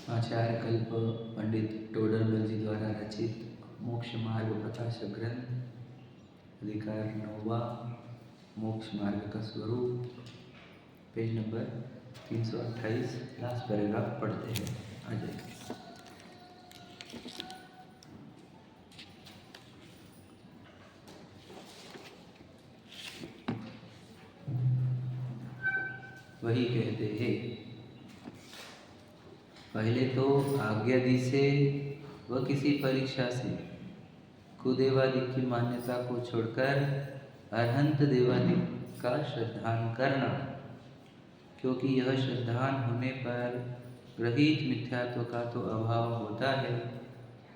आचार्य कल्प पंडित टोडरमल जी द्वारा रचित मोक्ष मार्ग प्रकाशक ग्रंथ अधिकार 9वां मोक्ष मार्ग का स्वरूप, पेज नंबर 328, लास्ट पैराग्राफ पढ़ते हैं। आ जाइए। वही कहते हैं, पहले तो आज्ञादि से व किसी परीक्षा से कुदेवादिक की मान्यता को छोड़कर अरहंत देवादिक का श्रद्धान करना, क्योंकि यह श्रद्धान होने पर ग्रहित मिथ्यात्व का तो अभाव होता है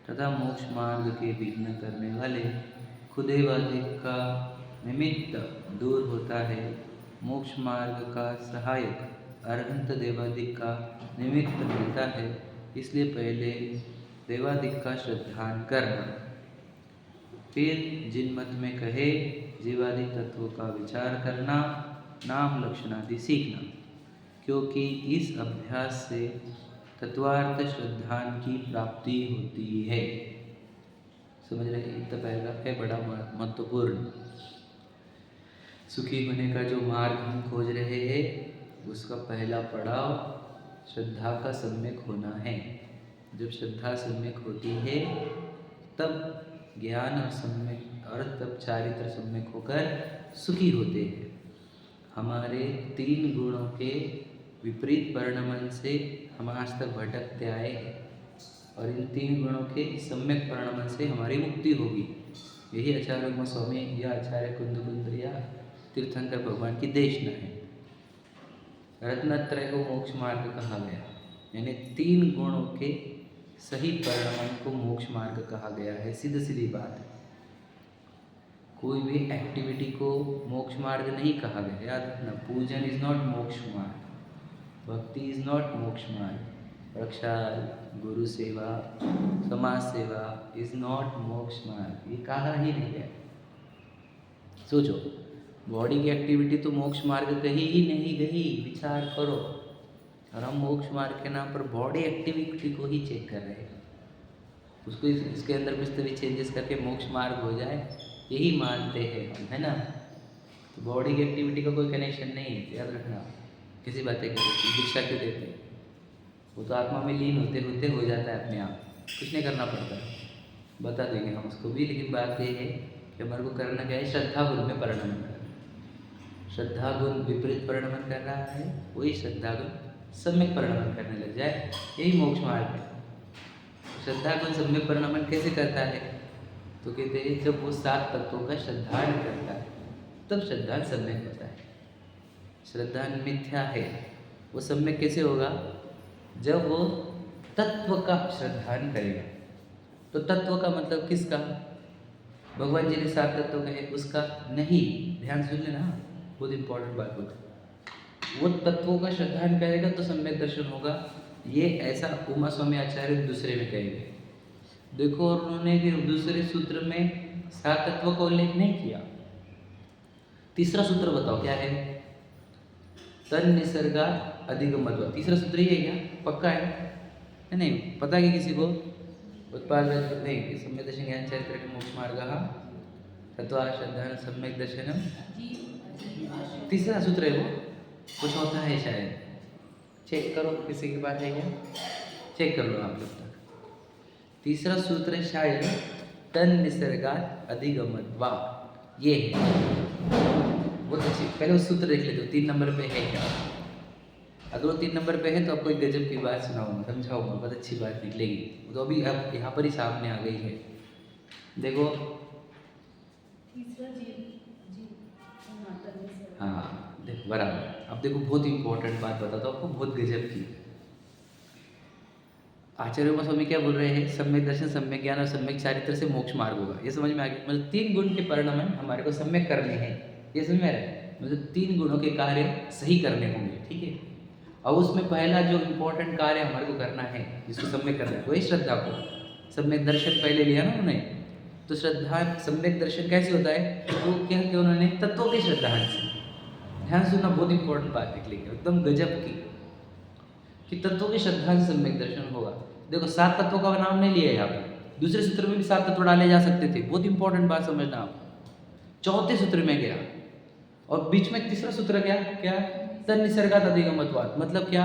तथा मोक्ष मार्ग के विघ्न करने वाले खुदेवादिक का निमित्त दूर होता है। मोक्ष मार्ग का सहायक अरहंत देवादिक का निमित्त मिलता है, इसलिए पहले देवादिक का श्रद्धान करना, फिर जिन मत में कहे जीवादि तत्वों का विचार करना, नाम लक्षण आदि सीखना, क्योंकि इस अभ्यास से तत्वार्थ श्रद्धान की प्राप्ति होती है। समझ रहे? इतना पैराग्राफ है बड़ा महत्वपूर्ण। सुखी होने का जो मार्ग हम खोज रहे हैं, उसका पहला पड़ाव श्रद्धा का सम्यक होना है। जब श्रद्धा सम्यक होती है तब ज्ञान और सम्यक, और तब चारित्र सम्यक होकर सुखी होते हैं। हमारे 3 गुणों के विपरीत परिणमन से हम आज तक भटकते आए हैं, और इन 3 गुणों के सम्यक परिणमन से हमारी मुक्ति होगी। यही आचार्य गोस्वामी या आचार्य कुंद या तीर्थंकर भगवान की देशना है। रत्नत्रय को मोक्ष मार्ग कहा गया, यानी 3 गुणों के सही परिणमन को मोक्ष मार्ग कहा गया है। सीधी सीधी बात है। कोई भी एक्टिविटी को मोक्ष मार्ग नहीं कहा गया। याद रखना, पूजन इज नॉट मोक्ष मार्ग, भक्ति इज नॉट मोक्ष मार्ग, प्रक्षाल, गुरु सेवा, समाज सेवा इज नॉट मोक्ष मार्ग। ये कहा ही नहीं है। सोचो, बॉडी की एक्टिविटी तो मोक्ष मार्ग कही ही नहीं गई, विचार करो। और हम मोक्ष मार्ग के नाम पर बॉडी एक्टिविटी को ही चेक कर रहे हैं। उसको इसके अंदर कुछ तभी चेंजेस करके मोक्ष मार्ग हो जाए, यही मानते हैं हम, है ना। तो बॉडी की एक्टिविटी का कोई कनेक्शन नहीं है, याद रखना। किसी बातें करते दीक्षा क्यों देते हैं? वो तो आत्मा में लीन होते होते हो जाता है अपने आप, कुछ नहीं करना पड़ता है। बता देंगे हम उसको भी, लेकिन बात ये है कि हमारे को करना क्या है? श्रद्धा गुण में परिणमन करना। श्रद्धा गुण विपरीत परिणमन कर रहा है, वही श्रद्धा गुण सम्यक परिणमन करने लग जाए, यही मोक्ष मार्ग है। श्रद्धा गुण सम्यक परिणमन कैसे करता है? तो कहते हैं जब वो 7 तत्वों का श्रद्धान करता है तब श्रद्धान सम्यक होता है। श्रद्धान मिथ्या है, वो सम्यक कैसे होगा? जब वो तत्व का श्रद्धान करेगा। तो तत्व का मतलब किसका? भगवान जी ने 7 तत्व कहे, उसका नहीं। ध्यान सुन लेना, बहुत इंपॉर्टेंट बात होती है। वो तत्वों का श्रद्धान करेगा तो सम्यक दर्शन होगा। ये ऐसा उमा स्वामी आचार्य दूसरे में कहेंगे। देखो, और उन्होंने फिर दूसरे सूत्र में 7 तत्व का उल्लेख नहीं किया। तीसरा सूत्र बताओ क्या है? तन निसर्गा अधिगमत्व। तीसरा सूत्र ये है क्या? पक्का है नहीं? पता है कि किसी को? उत्पाद नहीं, सम्यक दर्शन ज्ञान चरित्र मोक्ष मार्ग तत्व श्रद्धा सम्यक दर्शनम। तीसरा सूत्र है वो चौथा है शायद। चेक करो, किसी के पास है क्या? चेक कर लो आप लोग तक। तीसरा सूत्र है शायद तन निसर्गात अधिगमत्वा, ये है। बहुत अच्छी, पहले उस सूत्र देख लेते हो 3 नंबर पे है क्या। अगर वो 3 नंबर पे है तो आपको एक गजब की बात सुनाऊंगा, समझाऊंगा, बहुत अच्छी बात निकलेगी। तो अभी अब यहाँ पर ही सामने आ गई है। देखो, हाँ देखो बराबर। अब देखो, बहुत इंपॉर्टेंट बात बताता हूँ आपको, बहुत गजब की। आचार्य गोस्वामी क्या बोल रहे हैं? सम्यक दर्शन, सम्यक ज्ञान और सम्यक चारित्र से मोक्ष मार्ग होगा। ये समझ में आ गया? मतलब 3 गुण के परिणमन हमारे को सम्यक करने हैं, ये समझ में आ रहा है? मतलब 3 गुणों के कार्य सही करने होंगे, ठीक है। और उसमें पहला जो इम्पोर्टेंट कार्य हमारे को करना है, जिसको सम्यक करना है, वही श्रद्धा को। सम्यक दर्शन पहले लिया ना उन्होंने, तो श्रद्धा सम्यक दर्शन कैसे होता है? तो क्या किया उन्होंने? तत्वों के श्रद्धान से। ध्यान सुनना, बहुत इंपॉर्टेंट बात निकलेगी, एकदम गजब की। कि तत्वों की श्रद्धा से सम्यक दर्शन होगा। देखो 7 तत्वों का नाम नहीं लिया है यहाँ पे, दूसरे सूत्र में भी 7 तत्व डाले जा सकते थे, बहुत इंपॉर्टेंट बात समझना आप। चौथे सूत्र में गया और बीच में तीसरा सूत्र गया क्या, तन निसर्गात अधिगमत्वात्, मतलब क्या,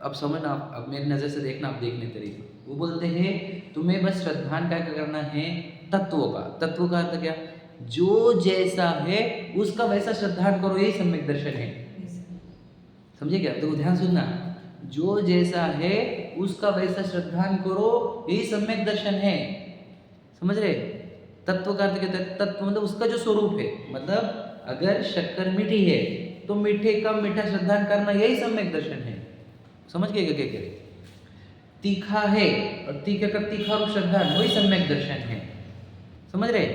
अब समझना, अब मेरी नज़र से देखना, आप देखने तरीके। वो बोलते हैं तुम्हें बस श्रद्धान क्या करना है, तत्वों का। तत्व का अर्थ क्या, जो जैसा है उसका वैसा श्रद्धान करो, यही सम्यक दर्शन है। समझे क्या, तो ध्यान सुनना, जो जैसा है उसका वैसा श्रद्धान करो, यही सम्यक दर्शन है। समझ रहे, तत्व का अर्थ क्या है, तत्व मतलब उसका जो स्वरूप है, मतलब अगर शक्कर मीठी है तो मीठे का मीठा श्रद्धान करना, यही सम्यक दर्शन है। समझ गए क्या कह रहे, तीखा है और तीखे का तीखा रूप श्रद्धान, वही सम्यक दर्शन है। समझ रहे,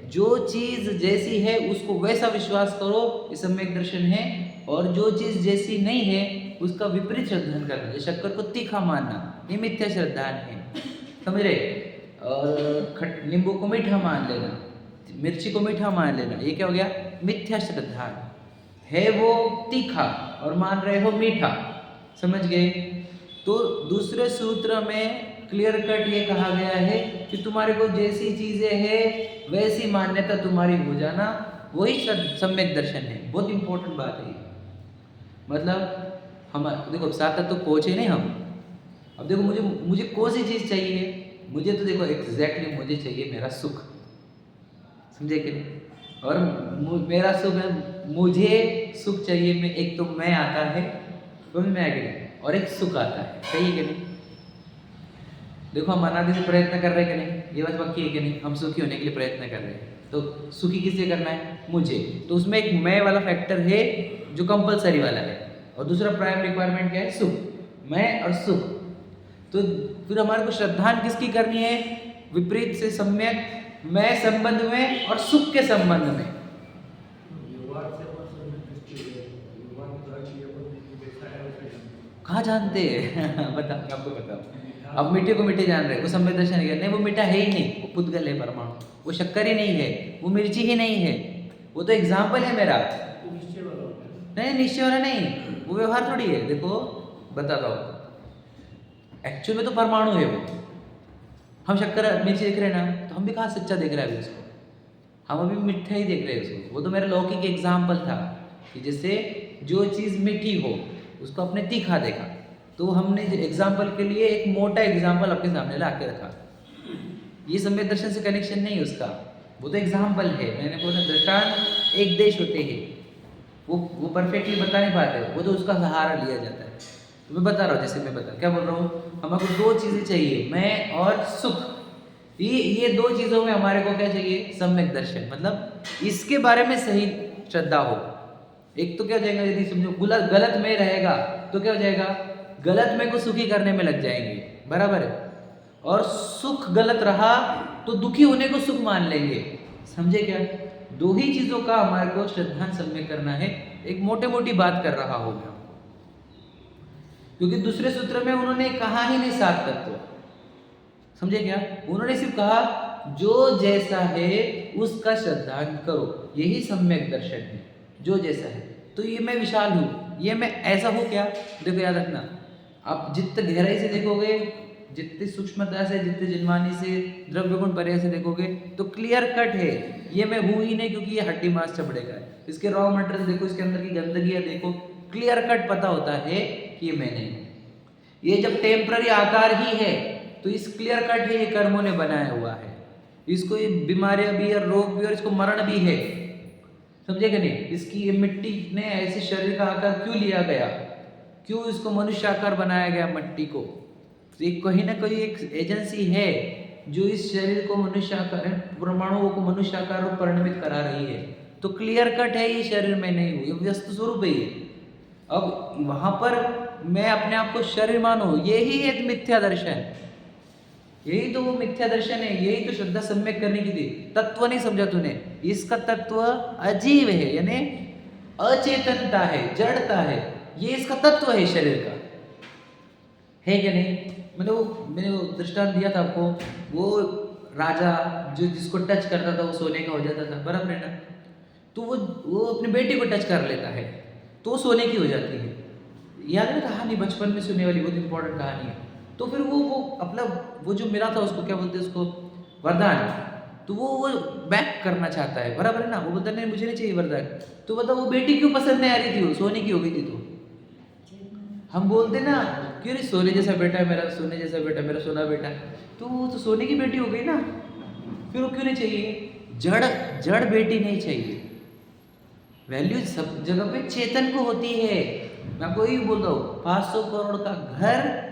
जो चीज जैसी है उसको वैसा विश्वास करो, ये सम्यक दर्शन है। और जो चीज जैसी नहीं है उसका विपरीत श्रद्धान करना, जैसे शक्कर को तीखा मानना, ये मिथ्या श्रद्धान है। समझ रहे, और नींबू को मीठा मान लेना, मिर्ची को मीठा मान लेना, ये क्या हो गया, मिथ्या श्रद्धान है। वो तीखा और मान रहे हो मीठा। समझ गए, तो दूसरे सूत्र में क्लियर कट ये कहा गया है कि तुम्हारे को जैसी चीजें हैं वैसी मान्यता तुम्हारी हो जाना, वही सम्यक दर्शन है। बहुत इंपॉर्टेंट बात है। मतलब हम देखो 7 तक तो पहुंचे नहीं हम। अब देखो मुझे कौन सी चीज चाहिए, मुझे तो देखो एग्जैक्टली मुझे चाहिए मेरा सुख। समझे कि नहीं, और मेरा सुख है, मुझे सुख चाहिए, मैं एक तो मैं आता है, वो भी मैं आगे, और एक सुख आता है। सही है कि नहीं, देखो हम अनादि से प्रयत्न कर रहे हैं कि नहीं, ये बात पक्की है कि नहीं, हम सुखी होने के लिए प्रयत्न कर रहे हैं। तो सुखी किससे करना है, मुझे, तो उसमें एक मैं वाला फैक्टर है जो कंपलसरी वाला है, और दूसरा प्राइम रिक्वायरमेंट क्या है, सुख, मैं और सुख। तो फिर हमारे को श्रद्धान किसकी करनी है, विपरीत से सम्यक, मैं संबंध में और सुख के संबंध में। कहाँ जानते हैं बता, आपको बताओ। अब मीठे को मीठे जान रहे, वो सम्यक दर्शन है, नहीं वो मीठा है ही नहीं, वो पुद्गल है, परमाणु, वो शक्कर ही नहीं है, वो मिर्ची ही नहीं है, वो तो एग्जाम्पल है मेरा। नहीं निश्चय वाला नहीं, वो व्यवहार थोड़ी है। देखो बताता हूँ, एक्चुअल में तो परमाणु है वो। हम शक्कर मिर्ची देख रहे हैं ना, तो हम भी कहाँ सच्चा देख रहे हैं उसको, हम अभी मीठा ही देख रहे हैं उसको। वो तो मेरा लौकिक एग्जाम्पल था कि जैसे जो चीज़ मीठी हो उसको अपने तीखा देखा, तो हमने एग्जाम्पल के लिए एक मोटा एग्जाम्पल आपके सामने ला के रखा। ये सम्यक दर्शन से कनेक्शन नहीं उसका, वो तो एग्जाम्पल है। मैंने बोला दृष्टांत एक देश होते हैं, वो परफेक्टली बता नहीं पाते, वो तो उसका सहारा लिया जाता है। तो मैं बता रहा हूँ, जैसे मैं बता क्या बोल रहा हूँ, हमारे को 2 चीज़ें चाहिए, मैं और सुख। ये 2 चीज़ों में हमारे को क्या चाहिए, सम्यक दर्शन, मतलब इसके बारे में सही श्रद्धा हो। एक तो क्या हो जाएगा, यदि समझो गलत में रहेगा तो क्या हो जाएगा, गलत में को सुखी करने में लग जाएंगे, बराबर है। और सुख गलत रहा तो दुखी होने को सुख मान लेंगे। समझे क्या, 2 ही चीज़ों का हमारे को श्रद्धान सम्यक करना है। एक मोटे मोटी बात कर रहा हूँ मैं, क्योंकि दूसरे सूत्र में उन्होंने कहा ही नहीं 7 तत्व। समझे क्या, उन्होंने सिर्फ कहा जो जैसा है उसका श्रद्धान करो, यही सम्यक दर्शन है, जो जैसा है। तो ये मैं विशाल हूँ, ये मैं ऐसा हूँ क्या, देखो याद रखना, आप जितने गहराई से देखोगे, जितनी सूक्ष्मता से, जितने जिन्वानी से, द्रव्य गुण पर्याय से देखोगे तो क्लियर कट है, ये मैं हूँ ही नहीं, क्योंकि ये हड्डी मांस चमड़े का है। इसके रॉ मटेरियल देखो, इसके अंदर की गंदगी देखो, क्लियर कट पता होता है कि ये मैं नहीं हूँ। ये जब टेम्पररी आकार ही है तो इस क्लियर कट है, ये कर्मों ने बनाया हुआ है, इसको ये बीमारियां भी और रोग भी और इसको मरण भी है। समझे कि नहीं, इसकी ये मिट्टी ने ऐसे शरीर का आकार क्यों लिया गया, क्यों इसको मनुष्य आकार बनाया गया मिट्टी को, तो ये कहीं ना कहीं एक एजेंसी है जो इस शरीर को मनुष्य आकार, परमाणुओं को मनुष्य आकार में परिणमित करा रही है। तो क्लियर कट है, ये शरीर में नहीं हूँ, ये व्यस्त स्वरूप है ये। अब वहां पर मैं अपने आप को शरीर मानो, यही एक मिथ्या दर्शन, यही तो वो मिथ्या दर्शन है, यही तो श्रद्धा सम्यक करने की थी। तत्व नहीं समझा तूने, इसका तत्व अजीव है, यानी अचेतनता है, जड़ता है, ये इसका तत्व है शरीर का, है क्या नहीं। मैंने वो दृष्टांत दिया था आपको, वो राजा जो जिसको टच करता था वो सोने का हो जाता था, बराबर है ना। तो वो अपनी बेटी को टच कर लेता है तो सोने की हो जाती है। याद है ना कहानी बचपन में सुनने वाली, बहुत इंपॉर्टेंट कहानी है। तो फिर वो अपना वो जो मिला था उसको क्या बोलते हैं उसको, वरदान, तो वो बैक करना चाहता है, बराबर है ना। वो बोलता नहीं मुझे नहीं चाहिए वरदान। तो बता वो बेटी क्यों पसंद नहीं आ रही थी, वो सोने की हो गई थी। तो हम बोलते ना क्यों नहीं, सोने जैसा बेटा है मेरा, सोने जैसा बेटा मेरा, सोना बेटा। तो वो तो सोने की बेटी हो गई ना, फिर वो क्यों नहीं चाहिए, जड़ जड़ बेटी नहीं चाहिए। वैल्यू सब जगह पे चेतन को होती है। मैं आपको यही बोल रहा हूँ, 500 करोड़ का घर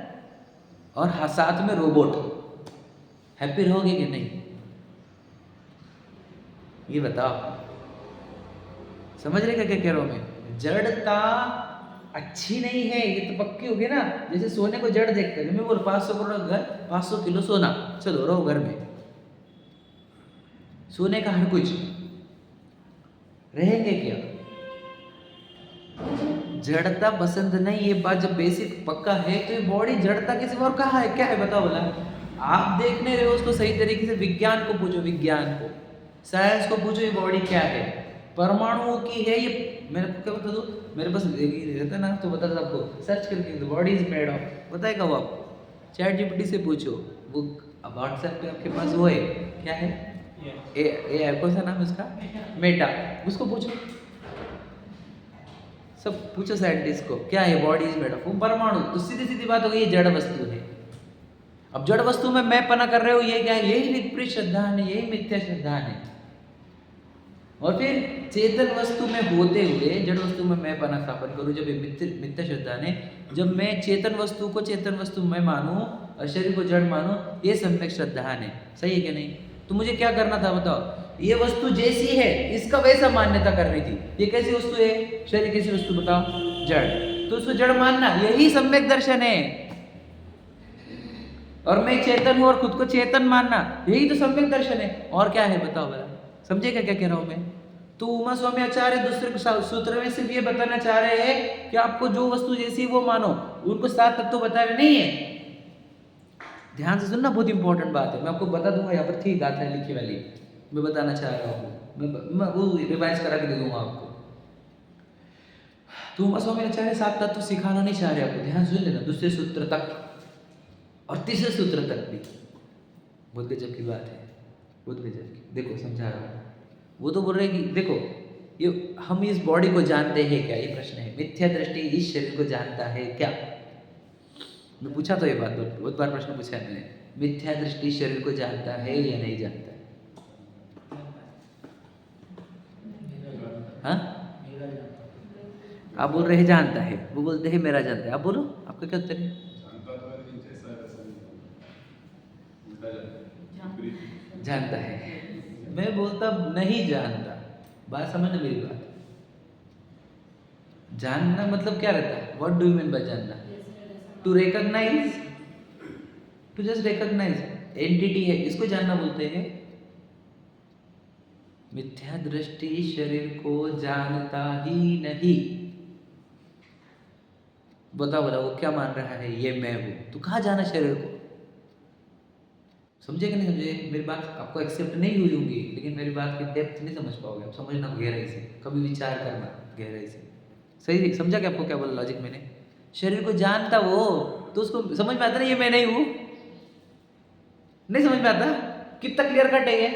और साथ में रोबोट, हैप्पी रहोगे कि नहीं, ये बताओ। समझ रहे क्या कह रहा हूं मैं। जड़ता अच्छी नहीं है, ये तो पक्की होगी ना। जैसे सोने को जड़ देखते हैं, मैं बोल 500 करोड़ घर, 500 किलो सोना, चलो रहो घर में, सोने का हर कुछ, रहेंगे क्या। जड़ता पसंद नहीं, ये बात जब बेसिक पक्का है तो ये बॉडी जड़ता के सिवा और कहाँ है, क्या है बताओ भला। आप देख नहीं रहे हो उसको सही तरीके से, विज्ञान को पूछो, विज्ञान को, साइंस को पूछो, ये बॉडी क्या है, परमाणुओं की है ये। मैंने क्या बता दूँ, मेरे पास रहता ना तो बता आपको, सर्च करके बॉडी इज मेड ऑफ, बताएगा वो आपको। चैट जीपीटी से पूछो, वो व्हाट्सएप पे आपके पास वो है, क्या है, ए कौन सा नाम है उसका, मेटा, उसको पूछो, सब पूछो साइंटिस्ट को, क्या है बॉडी इज मेड ऑफ, वो परमाणु। तो सीधी सीधी बात हो गई, ये जड़ वस्तु है। अब जड़ वस्तु में मैं पना कर रहे हो, ये क्या है, यही विपरीत श्रद्धान है, यही मिथ्या श्रद्धान है। और फिर चेतन वस्तु में होते हुए जड़ वस्तु में मैं पना स्थापन करूं, जब ये मिथ्या श्रद्धान है। जब मैं चेतन वस्तु को चेतन वस्तु में मानूं और शरीर को जड़ मानूं, ये सम्यक श्रद्धान है। सही है कि नहीं। तो मुझे क्या करना था बताओ, ये वस्तु जैसी है इसका वैसा मान्यता करनी थी। ये कैसी वस्तु है, शरीर कैसी वस्तु बताओ, जड़, तो उसको जड़ मानना, यही सम्यक दर्शन है। और मैं चेतन हूं और खुद को चेतन मानना, यही तो सम्यक दर्शन है। और क्या है बताओ भला, समझे क्या कह रहा हूं मैं। तो उमा स्वामी आचार्य दूसरे सूत्र में सिर्फ ये बताना चाह रहे हैं कि आपको जो वस्तु जैसी वो मानो, उनको 7 तत्व बता रहे नहीं है। ध्यान से सुनना, बहुत इंपॉर्टेंट बात है। मैं आपको बता दूंगा, यहाँ पर थी गाथा लिखी वाली, मैं बताना चाह रहा हूँ, मैं वो रिवाइज करा के दे दूंगा आपको। तो उमा स्वामी आचार्य 7 तत्व सिखाना नहीं चाह रहे आपको, ध्यान सुन लेना, दूसरे सूत्र तक और तीसरे सूत्र तक भी। बहुत गजब की बात है, बहुत गजब की। देखो समझा रहा हूँ। वो तो बोल रहे कि देखो, ये हम इस बॉडी को जानते हैं क्या, ये प्रश्न है। मिथ्या दृष्टि इस शरीर को जानता है क्या। मैं पूछा तो ये बात, बहुत बार प्रश्न पूछा है मैंने, मिथ्या दृष्टि शरीर को जानता है या नहीं जानता है। हाँ, आप बोल रहे हैं जानता है, वो बोलते हैं मेरा जानता है। आप बोलो, आपका क्या उत्तर है। जानता है, मैं बोलता नहीं जानता। बात समझना मेरी बात। जानना मतलब क्या रहता है, what do you mean by जानना। To recognise, to just recognise entity है, इसको जानना बोलते हैं। मिथ्या दृष्टि शरीर को जानता ही नहीं। बताओ वो क्या मान रहा है, ये मैं हूं, तो कहाँ जाना शरीर को। समझे कि नहीं समझे, मेरी बात आपको एक्सेप्ट नहीं हुई होगी, लेकिन मेरी बात की डेप्थ नहीं समझ पाओगे आप। समझना गहराई से, कभी विचार करना गहराई से। सही समझा क्या आपको क्या बोला लॉजिक मैंने। शरीर को जानता वो, तो उसको समझ में आता ना ये मैं नहीं हूं, नहीं समझ में आता। कितना क्लियर कट है ये।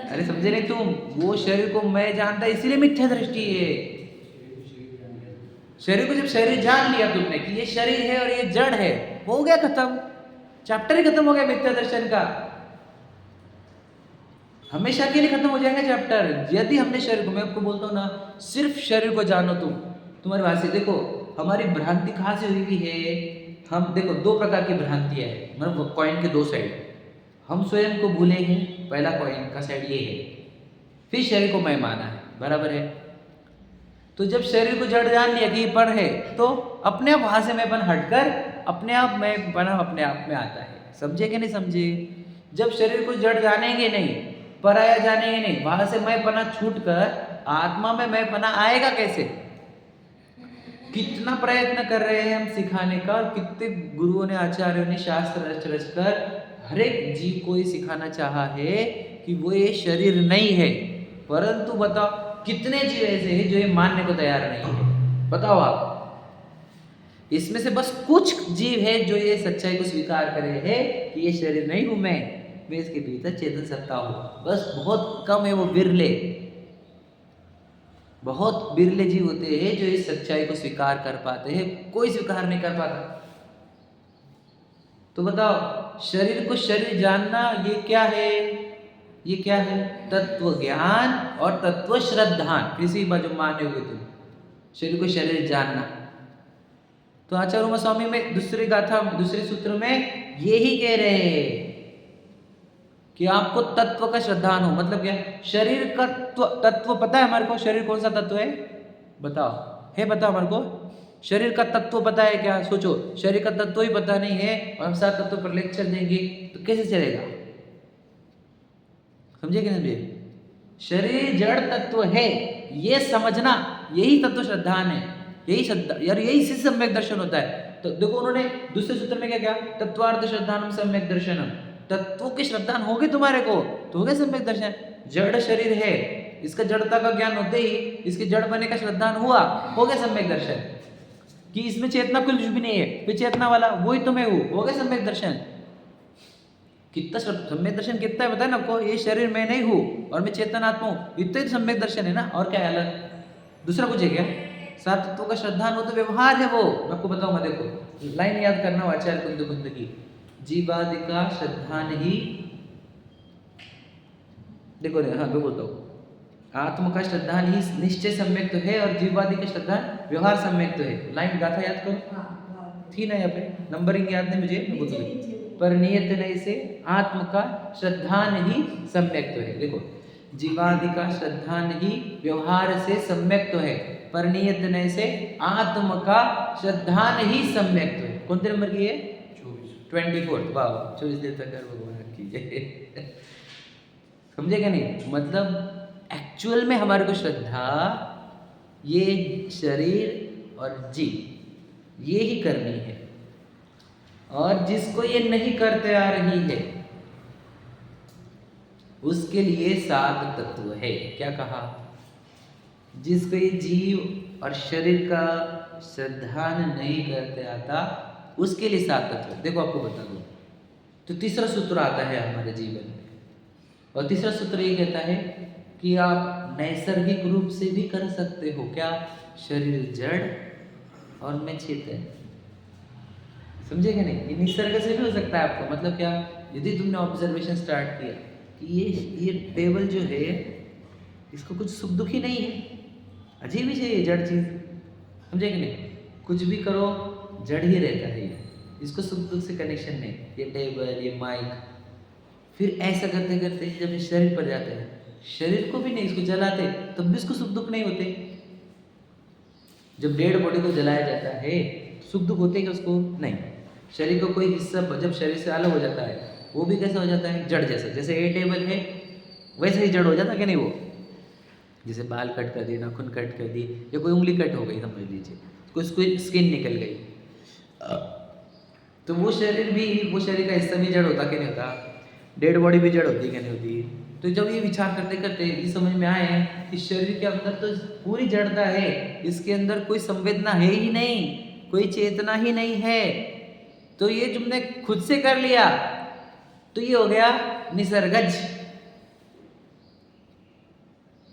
अरे समझे नहीं तुम, वो शरीर को मैं जानता इसीलिए मिथ्या दृष्टि है। शरीर को जब शरीर जान लिया तुमने कि ये शरीर है और ये जड़ है, हो गया खत्म, चैप्टर ही खत्म हो गया मिथ्या दर्शन का। हमेशा के लिए खत्म हो जाएगा चैप्टर, यदि हमने शरीर को, मैं आपको बोलता हूँ ना, सिर्फ शरीर को जानो तुम, तुम्हारी बात से देखो हमारी भ्रांति कहाँ से हुई हुई है। हम देखो 2 प्रकार की भ्रांतियां है, मतलब कॉइन के 2 साइड। हम स्वयं को भूले हैं, पहला कॉइन का साइड ये है, फिर शरीर को मैं माना है, बराबर है। तो जब शरीर को जड़ जान लिया कि ये पर है, तो अपने आप वहां से मैंपन हटकर अपने आप मैंपना अपने आप में आता है। समझे कि नहीं समझे। जब शरीर को जड़ जानेंगे नहीं, पराया जानेंगे नहीं, वहां से मैंपना छूट कर आत्मा में मैंपना आएगा कैसे। कितना प्रयत्न कर रहे हैं हम सिखाने का, और कितने गुरुओं ने, आचार्यों ने शास्त्र रच रच कर हर एक जीव को ये सिखाना चाहा है कि वो ये शरीर नहीं है। परंतु बताओ कितने जीव ऐसे हैं जो ये मानने को तैयार नहीं है? बताओ आप। इसमें से बस कुछ जीव है जो ये सच्चाई को स्वीकार करे है कि ये शरीर नहीं हूं मैं इसके भीतर चेतन सत्ता हूं। बस बहुत कम है, वो बिरले, बहुत बिरले जीव होते हैं जो इस सच्चाई को स्वीकार कर पाते हैं। कोई स्वीकार नहीं कर पाता। तो बताओ, शरीर को शरीर जानना ये क्या है? ये क्या है? तत्व ज्ञान और तत्व श्रद्धान। किसी बाजू माने हुए तुम शरीर को शरीर जानना। तो आचार्य उमा स्वामी में दूसरी गाथा, दूसरे सूत्र में यही कह रहे हैं कि आपको तत्व का श्रद्धान हो। मतलब क्या? शरीर का तत्व पता है हमारे को? शरीर कौन सा तत्व है? बताओ, है पता हमारे को? शरीर का तत्व पता है क्या? सोचो, शरीर का तत्व ही पता नहीं है और हम 7 तत्व पर लेक्चर देंगे तो कैसे चलेगा? समझे कि नहीं? शरीर जड़ तत्व है ये समझना, यही तत्व श्रद्धान है। यही श्रद्धा यार, यही से सम्यक दर्शन होता है। तो देखो उन्होंने दूसरे सूत्र में क्या किया? तत्वार्थ श्रद्धानम सम्यक दर्शनम। तत्वों के श्रद्धान हो गए तुम्हारे को तो हो गए सम्यक दर्शन। जड़ शरीर है, इसका जड़ता का ज्ञान होते ही इसके जड़ बने का श्रद्धान हुआ, हो गया सम्यक दर्शन। कि इसमें चेतना कुछ भी नहीं है, फिर चेतना वाला वही तो मैं हूं, हो गया सम्यक दर्शन। कितना सम्यक दर्शन कितना है बताए ना आपको? ये शरीर मैं नहीं हूं और मैं चेतन आत्मा हूं, इतना ही सम्यक दर्शन है ना। और क्या है अलग? दूसरा कुछ है क्या? 7 तत्वों का श्रद्धान हो तो व्यवहार है वो। मैं आपको बताऊंगा, देखो लाइन याद करना, आचार्य कुंद कुंद की जीवादिका श्रद्धान ही। देखो हाँ मैं बोलता हूँ, आत्म का श्रद्धान ही निश्चय सम्यक तो है और जीवादि का श्रद्धान व्यवहार सम्यक तो है। लाइन गाथा याद करो, थी ना यहाँ पे? नंबरिंग याद नहीं मुझे, मैं बोलता पर नियत नहीं से आत्म का श्रद्धान ही सम्यक तो है। देखो, जीवादि का श्रद्धान ही व्यवहार से सम्यक तो है, पर नियत नहीं से आत्म का श्रद्धान ही सम्यक तो है। कौन से नंबर की है? 24। वाह, 24 देर तक भगवान कीजिए। समझे क्या नहीं? मतलब एक्चुअल में हमारे को श्रद्धा ये शरीर और जीव ये ही करनी है। और जिसको ये नहीं करते आ रही है उसके लिए 7 तत्व है। क्या कहा? जिसको ये जीव और शरीर का श्रद्धान नहीं करते आता उसके लिए 7 तत्व। देखो आपको बता दूं, तो तीसरा सूत्र आता है हमारे जीवन में, और तीसरा सूत्र ये कहता है कि आप नैसर्गिक रूप से भी कर सकते हो। क्या? शरीर जड़ और मैं चेतन। समझे क्या नहीं? ये निसर्ग से भी हो सकता है आपको। मतलब क्या? यदि तुमने ऑब्जर्वेशन स्टार्ट किया कि ये टेबल जो है इसको कुछ सुख दुख ही नहीं है, अजीब ही है ये जड़ चीज। समझे कि नहीं? कुछ भी करो जड़ ही रहता है ये, इसको सुख दुख से कनेक्शन नहीं। ये टेबल, ये माइक, फिर ऐसा करते करते जब ये शरीर पर जाते हैं, शरीर को भी नहीं, इसको जलाते तब भी इसको सुख दुख नहीं होते। जब डेड बॉडी को जलाया जाता है सुख दुख होते क्या उसको? नहीं। शरीर का कोई हिस्सा जब शरीर से अलग हो जाता है वो भी कैसा हो जाता है? जड़ जैसा। जैसे ये टेबल है वैसे ही जड़ हो जाता है क्या नहीं? वो जैसे बाल कट कर दिए, नाखून कट कर दिए, या कोई उंगली कट हो गई समझ लीजिए, कोई स्किन निकल गई, तो वो शरीर भी, वो शरीर का हिस्सा भी जड़ होता क्या नहीं होता? डेड बॉडी भी जड़ होती क्या नहीं होती? तो जब ये विचार करते करते ये समझ में आए कि शरीर के अंदर तो पूरी जड़ता है, इसके अंदर कोई संवेदना है ही नहीं, कोई चेतना ही नहीं है, तो ये तुमने खुद से कर लिया तो ये हो गया निसर्गज।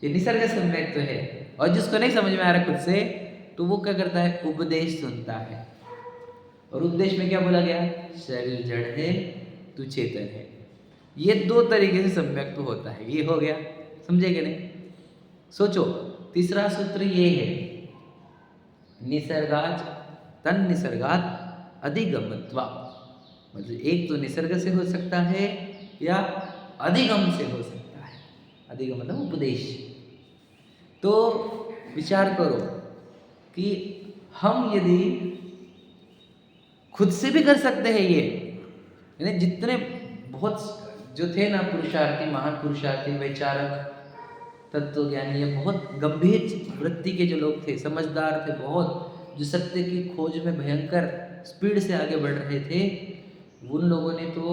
ये निसर्ग सम्यक तो है। और जिसको नहीं समझ में आ रहा खुद से, तो वो क्या करता है? उपदेश सुनता है। और उपदेश में क्या बोला गया? शरीर जड़ है, तू चेतन है। ये 2 तरीके से सम्यक तो होता है। ये हो गया, समझे कि नहीं? सोचो, तीसरा सूत्र ये है, निसर्गात तन निसर्गात अधिगमत्वा। मतलब एक तो निसर्ग से हो सकता है या अधिगम से हो सकता है। अधिगम मतलब उपदेश। तो विचार करो कि हम यदि खुद से भी कर सकते हैं ये, यानी जितने बहुत जो थे ना पुरुषार्थी, महान पुरुषार्थी, वैचारक, तत्वज्ञानी, ये बहुत गंभीर वृत्ति के जो लोग थे, समझदार थे बहुत, जो सत्य की खोज में भयंकर स्पीड से आगे बढ़ रहे थे, उन लोगों ने तो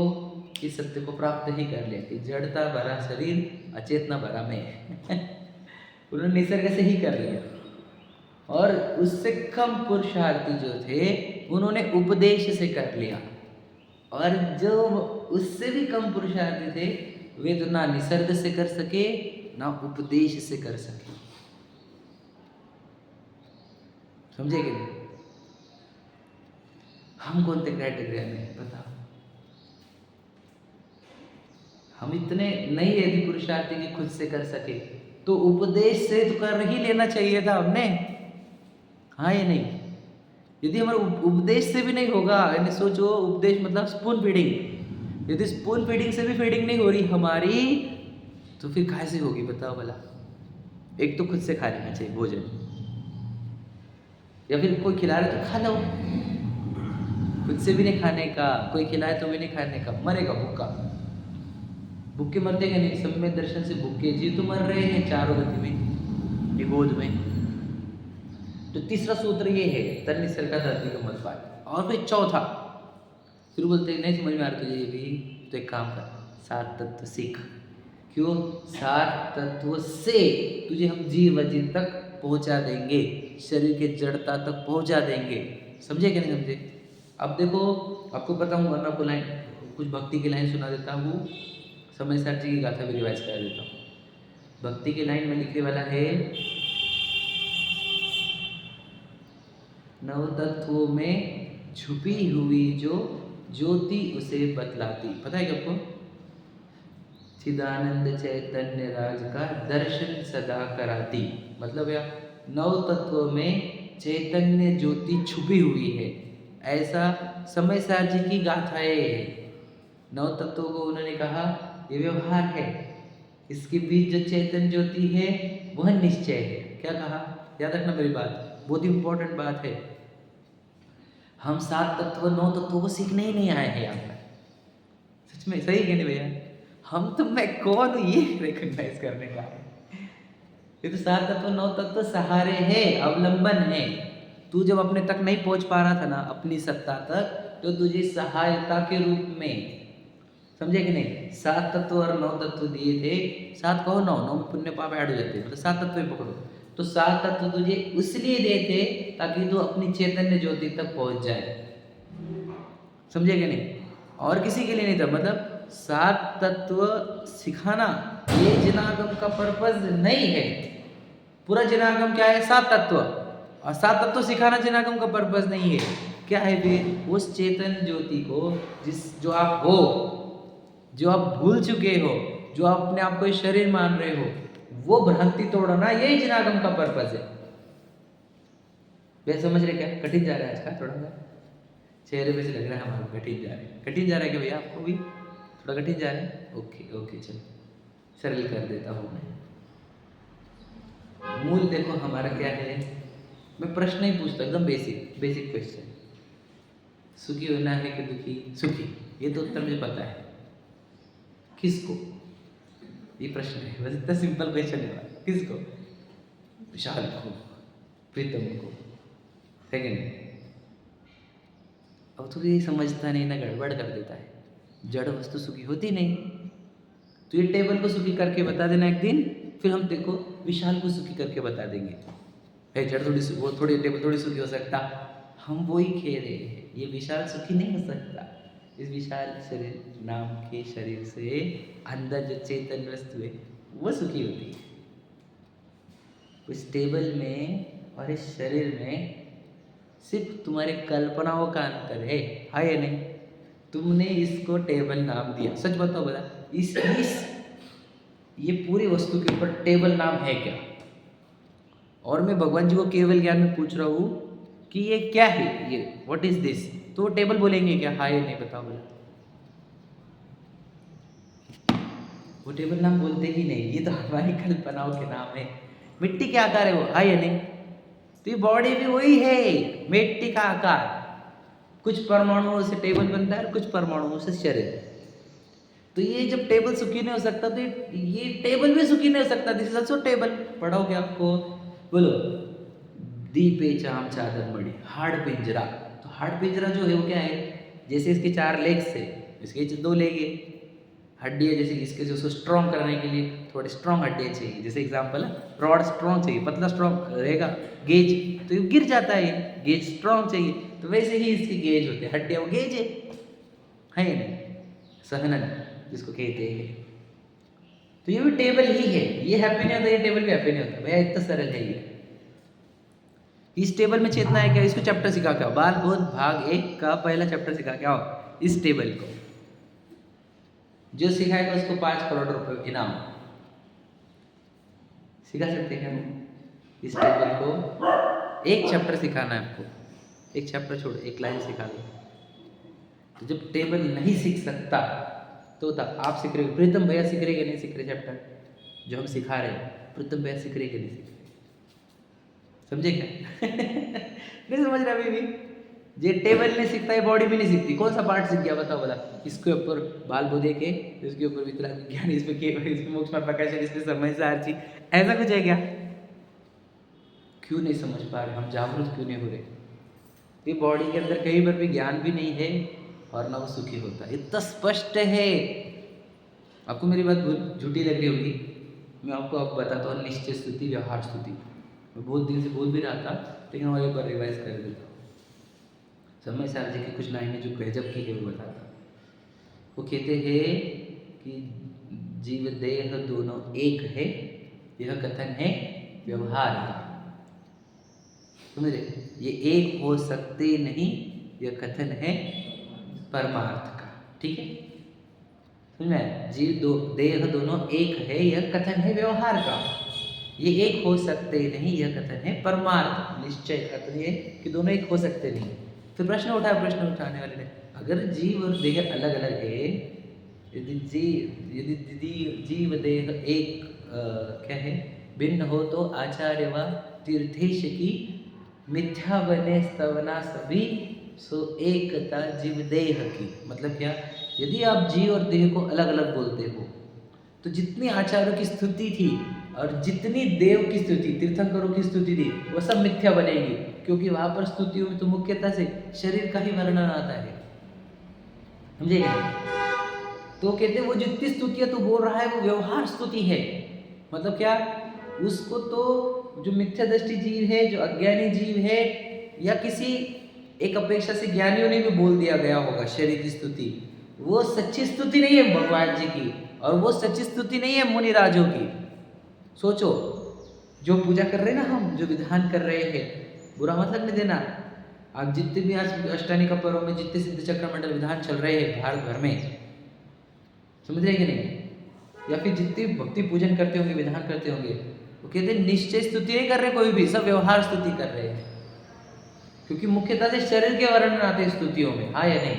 इस सत्य को प्राप्त ही कर लिया कि जड़ता भरा शरीर, अचेतना भरा मैं। उन्होंने निसर्ग से ही कर लिया। और उससे कम पुरुषार्थी जो थे उन्होंने उपदेश से कर लिया, और जो उससे भी कम पुरुषार्थी थे वे तो ना निसर्ग से कर सके ना उपदेश से कर सके। समझे कि नहीं? हम कौन से कैटेगरी में बताओ? हम इतने नहीं यदि पुरुषार्थी की खुद से कर सके तो उपदेश से तो कर ही लेना चाहिए था हमने, हाँ या नहीं? यदि हमारे उपदेश से भी नहीं होगा, यानी सोचो उपदेश मतलब स्पून फीडिंग, यदि स्पून फीडिंग से भी फीडिंग नहीं हो रही हमारी तो फिर कैसे होगी बताओ भला? एक तो खुद से खा लेना चाहिए भोजन, या फिर कोई खिला रहे तो खा लो। खुद से भी नहीं खाने का, कोई खिलाए तो भी नहीं खाने का, मरेगा भूखा। भूखे मरते हैं नहीं, सब में दर्शन से भूखे जी तो मर रहे हैं चारों गति में, ये गोद में। तो तीसरा सूत्र ये है तन निसर्ग का धरती का मत पाए। और फिर चौथा फिर बोलते नहीं समझ में आ रहा तुझे ये भी, तो एक काम कर, सात तत्व सीख। क्यों? सात तत्व से तुझे हम जीवन तक पहुंचा देंगे, शरीर के जड़ता तक पहुंचा देंगे। समझे कि नहीं समझे? अब देखो, आपको पता हूँ वरना को लाइन कुछ भक्ति की लाइन सुना देता हूँ, समय सर जी की गाथा भी रिवाइज करा देता हूँ। भक्ति की लाइन में लिखने वाला है, नव तत्वों में छुपी हुई जो ज्योति उसे बतलाती। पता है क्या आपको? चिदानंद चैतन्य राज का दर्शन सदा कराती। मतलब या नव तत्वों में चैतन्य ज्योति छुपी हुई है, ऐसा समय सार जी की गाथाएं है। नव तत्वों को उन्होंने कहा ये व्यवहार है, इसके बीच जो चैतन्य ज्योति है वह निश्चय है। क्या कहा? याद रखना मेरी बात, बहुत इंपॉर्टेंट बात है। हम सात तत्व नौ तत्वों को सीखने ही नहीं आए हैं यहाँ पर। सच में सही है नहीं भैया? हम तो मैं कौन हूँ ये रिकॉग्नाइज करने का है। ये तो सात तत्व नौ तत्व सहारे है, अवलंबन है। तू जब अपने तक नहीं पहुंच पा रहा था ना, अपनी सत्ता तक, तो तुझे सहायता के रूप में, समझे कि नहीं? सात तत्व और नौ तत्व दिए थे, सात कहो नौ, नौ में पुण्य पाप ऐड हो जाते हैं, मतलब सात तत्व ही पकड़ो। तो सात तत्व तुझे इसलिए दिए थे ताकि तू अपनी चैतन्य ज्योति तक पहुंच जाए। समझे कि नहीं? और किसी के लिए नहीं था। मतलब सात तत्व सिखाना ये जिनागम का पर्पज नहीं है। पूरा जिनागम क्या है? सात तत्व। और सात तत्व सिखाना जिनागम का पर्पज नहीं है। क्या है फिर? उस चेतन ज्योति को जो आप हो, जो आप भूल चुके हो, जो आप अपने आप को शरीर मान रहे हो, वो भ्रांति तोड़ना, यही जिनागम का पर्पज है। वे समझ रहे क्या? कठिन जा रहा है आज का थोड़ा सा, चेहरे पे से लग रहा है हमारा कठिन जा रहा है। कठिन जा रहा है क्या भैया? आपको भी थोड़ा कठिन जा रहा है? ओके ओके, चलो सरल कर देता हूँ मैं। मूल देखो हमारा क्या है, मैं प्रश्न ही पूछता, एकदम बेसिक बेसिक क्वेश्चन। सुखी होना है कि दुखी? सुखी, ये तो उत्तर मुझे पता है। किसको? ये प्रश्न है, बस इतना सिंपल क्वेश्चन है। किसको? विशाल को, प्रीतम को, है कि नहीं? अब तो ये समझता नहीं ना, गड़बड़ कर देता है। जड़ वस्तु सुखी होती नहीं। तो ये टेबल को सुखी करके बता देना एक दिन, फिर हम देखो विशाल को सुखी करके बता देंगे। है जड़ थोड़ी, वो थोड़ी टेबल थोड़ी सुखी हो सकता, हम वो ही खेल रहे हैं। ये विशाल सुखी नहीं हो सकता। इस विशाल शरीर नाम के शरीर से अंदर जो चेतन वस्तु है वो सुखी होती है। उस टेबल में और इस शरीर में सिर्फ तुम्हारे कल्पनाओं का अंतर है या नहीं? तुमने इसको टेबल नाम दिया, सच बताओ बता, इस ये पूरी वस्तु के ऊपर टेबल नाम है क्या? और मैं भगवान जी को केवल ज्ञान में पूछ रहा हूँ कि ये क्या है, ये व्हाट इज दिस, तो वो टेबल बोलेंगे क्या? हाँ या नहीं बताओ बोला? वो टेबल नाम बोलते ही नहीं, ये तो हमारी कल्पनाओं के नाम है। मिट्टी के आकार है वो, हाँ या नहीं? तो ये बॉडी भी वही है, मिट्टी का आकार। कुछ परमाणुओं से टेबल बनता है, कुछ परमाणुओं से शरीर। तो ये जब टेबल सुखी नहीं हो सकता तो ये टेबल भी सुखी नहीं हो सकता। This is also table. पढ़ोगे आपको, बोलो दीपे चाम चादर मणि, हाड़ पिंजरा। तो हाड़ पिंजरा जो है वो क्या है? जैसे इसके चार लेग्स है, इसके दो लेग है, हड्डी है जैसे इसके, जो उसको स्ट्रॉन्ग कराने के लिए, थोड़े स्ट्रॉन्ग हड्डियाँ चाहिए। जैसे एग्जांपल है, रॉड स्ट्रॉन्ग चाहिए, पतला स्ट्रॉन्ग रहेगा, गेज तो ये गिर जाता है, ये गेज स्ट्रॉन्ग चाहिए। तो वैसे ही इसकी गेज होते हैं, हड्डियाँ वो गेज है या नहीं, सहनन जिसको कहते हैं। तो ये भी टेबल ही है, ये हैप्पी नहीं होता, ये टेबल भी हैप्पी नहीं होता भैया, इतना सरल है ये। इस टेबल में चेतना है क्या, इसको चैप्टर सिखा क्या, बाल बोध भाग 1 का पहला चैप्टर सिखा क्या हो, इस टेबल को जो सिखाएगा उसको 5 करोड़ रुपए इनाम। सिखा सकते हैं क्या इस टेबल को, एक चैप्टर सिखाना है आपको, एक चैप्टर छोड़ एक लाइन सिखा दो। तो जब टेबल नहीं सीख सकता तो आप सीख रहे हो, प्रीतम भैया सीख रहे कि नहीं सीख रहे चैप्टर जो हम सिखा रहे हैं, प्रीतम भैया सीख रहे कि नहीं सीख रहे, समझे क्या नहीं समझ रहे अभी भी, ये टेबल नहीं सीखता है, बॉडी भी नहीं सीखती, कौन सा पार्ट सीख गया बताओ बता, इसके ऊपर बाल बोधे के, इसके ऊपर वितराग विज्ञान, इसमें मोक्ष में प्रकाशन, इसमें समय सारची, ऐसा कुछ है क्या, क्यों नहीं समझ पा रहे हम, जागरूक क्यों नहीं हो रहे, ये बॉडी के अंदर कहीं पर भी ज्ञान भी नहीं है और ना वो सुखी होता, इतना स्पष्ट है। आपको मेरी बात झूठी लग रही होगी, मैं आपको अब बताता हूँ निश्चय स्तुति व्यवहार स्तुति, मैं बहुत दिन से बोल भी रहा था लेकिन मैं एक बार रिवाइज कर देता हूँ। समय सार जी की कुछ लाइनें जो गजब की है वो बताता, वो कहते हैं कि जीव देह दोनों एक है, यह कथन है व्यवहार का, समझ रहे, ये एक हो सकते नहीं, यह कथन है परमार्थ का, ठीक है समझ में, जीव देह दोनों एक है, यह कथन है व्यवहार का, ये एक हो सकते नहीं, यह कथन है परमार्थ, निश्चय कथन है कि दोनों एक हो सकते नहीं। फिर प्रश्न उठाने वाले ने, अगर जीव और देह अलग अलग है, यदि जीव देह एक क्या है भिन्न हो, तो आचार्य व तीर्थेश की मिथ्या बने स्तवना सभी, सो एकता जीव देह की, मतलब क्या, यदि आप जीव और देह को अलग अलग बोलते हो तो जितनी आचार्यों की स्तुति थी और जितनी देव की स्तुति, तीर्थंकरों की स्तुति थी, वो सब मिथ्या बनेगी, क्योंकि वहां पर स्तुतियों में तो मुख्यतः से शरीर का ही वर्णन आता है, समझेगा। तो कहते वो जितनी स्तुतियां तू बोल रहा है वो व्यवहार स्तुति है, मतलब क्या, उसको तो जो मिथ्या दृष्टि जीव है, जो अज्ञानी जीव है, या किसी एक अपेक्षा से ज्ञानियों ने भी बोल दिया गया होगा शरीर की स्तुति, वो सच्ची स्तुति नहीं है भगवान जी की, और वो सच्ची स्तुति नहीं है मुनि राजों की। सोचो, जो पूजा कर रहे हैं ना हम, जो विधान कर रहे हैं, बुरा मतलब नहीं देना, आप जितने भी आज अष्टानी का पर्व में जितने सिद्ध चक्र मंडल विधान चल रहे हैं भारत भर में, समझ रहे कि नहीं, या फिर जितने भक्ति पूजन करते होंगे, विधान करते होंगे, वो कहते हैं निश्चय स्तुति नहीं कर रहे कोई भी, सब व्यवहार स्तुति कर रहे हैं, क्योंकि मुख्यतः से शरीर के वर्णन आते हैं स्तुतियों में, हाँ या नहीं,